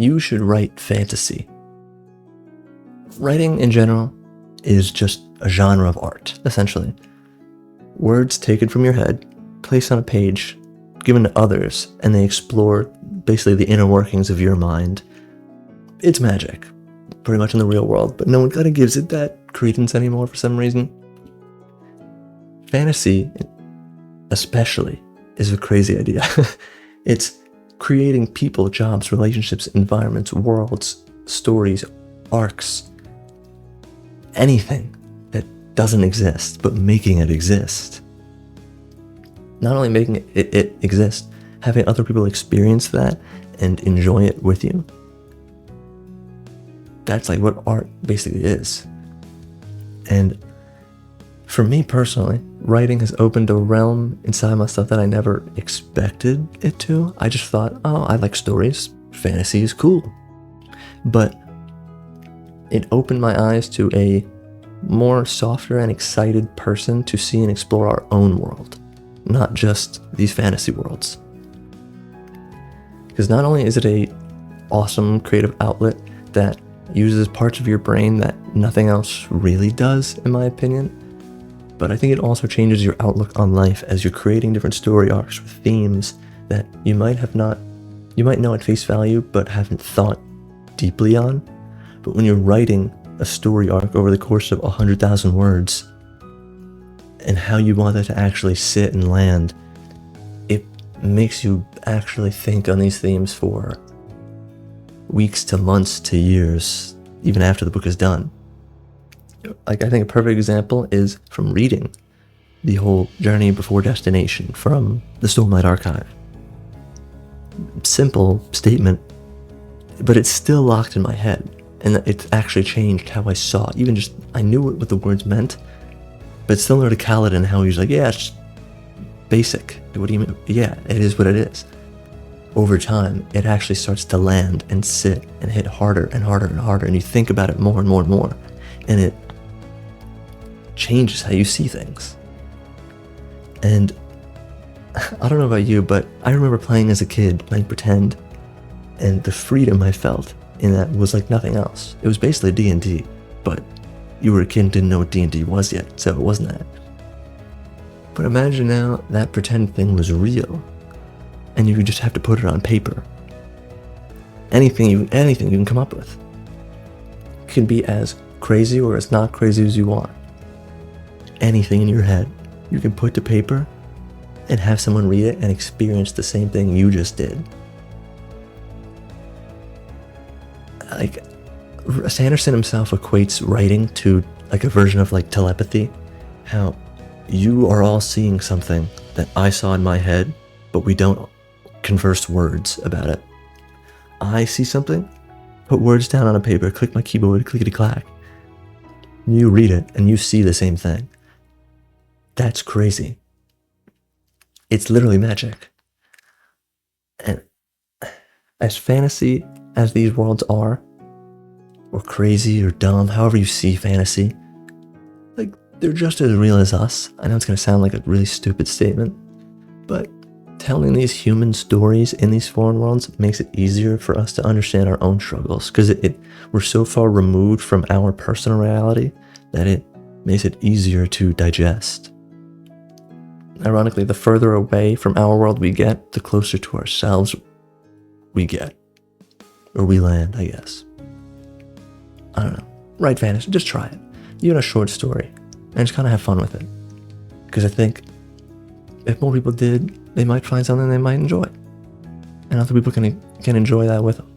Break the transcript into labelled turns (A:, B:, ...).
A: you should write fantasy. Writing in general is just a genre of art, essentially. Words taken from your head, placed on a page, given to others, and they explore basically the inner workings of your mind. It's magic, pretty much in the real world, but no one kind of gives it that credence anymore for some reason. Fantasy, especially, is a crazy idea. It's creating people, jobs, relationships, environments, worlds, stories, arcs, anything that doesn't exist, but making it exist. Not only making it exist, having other people experience that and enjoy it with you. That's like what art basically is. And for me personally, writing has opened a realm inside myself that I never expected it to. I just thought, oh, I like stories. Fantasy is cool. But it opened my eyes to a more softer and excited person to see and explore our own world, not just these fantasy worlds. Because not only is it a awesome creative outlet that uses parts of your brain that nothing else really does, in my opinion, but I think it also changes your outlook on life as you're creating different story arcs with themes that you might know at face value but haven't thought deeply on. But when you're writing a story arc over the course of 100,000 words and how you want that to actually sit and land, it makes you actually think on these themes for weeks to months to years, even after the book is done. Like, I think a perfect example is from reading the whole Journey Before Destination from the Stormlight Archive. Simple statement, but it's still locked in my head, and it's actually changed how I saw it. Even just, I knew what the words meant, but similar to Kaladin, how he's like, yeah, it's just basic. What do you mean? Yeah, it is what it is. Over time, it actually starts to land and sit and hit harder and harder and harder, and you think about it more and more and more, and it changes how you see things. And I don't know about you, but I remember playing as a kid, playing pretend, and the freedom I felt in that was like nothing else. It was basically D&D, but you were a kid and didn't know what D&D was yet, so it wasn't that. But imagine now that pretend thing was real, and you just have to put it on paper. Anything you can come up with. It can be as crazy or as not crazy as you want. Anything in your head, you can put to paper and have someone read it and experience the same thing you just did. Like, Sanderson himself equates writing to like a version of like telepathy, how you are all seeing something that I saw in my head, but we don't converse words about it. I see something, put words down on a paper, click my keyboard, clickety-clack. You read it and you see the same thing. That's crazy. It's literally magic. And as fantasy as these worlds are, or crazy or dumb, however you see fantasy, like, they're just as real as us. I know it's going to sound like a really stupid statement, but telling these human stories in these foreign worlds makes it easier for us to understand our own struggles, because we're so far removed from our personal reality that it makes it easier to digest. Ironically, the further away from our world we get, the closer to ourselves we get. Or we land, I guess. I don't know. Write fantasy, just try it. Even a short story, and just kind of have fun with it. Because I think if more people did, they might find something they might enjoy. And other people can enjoy that with them.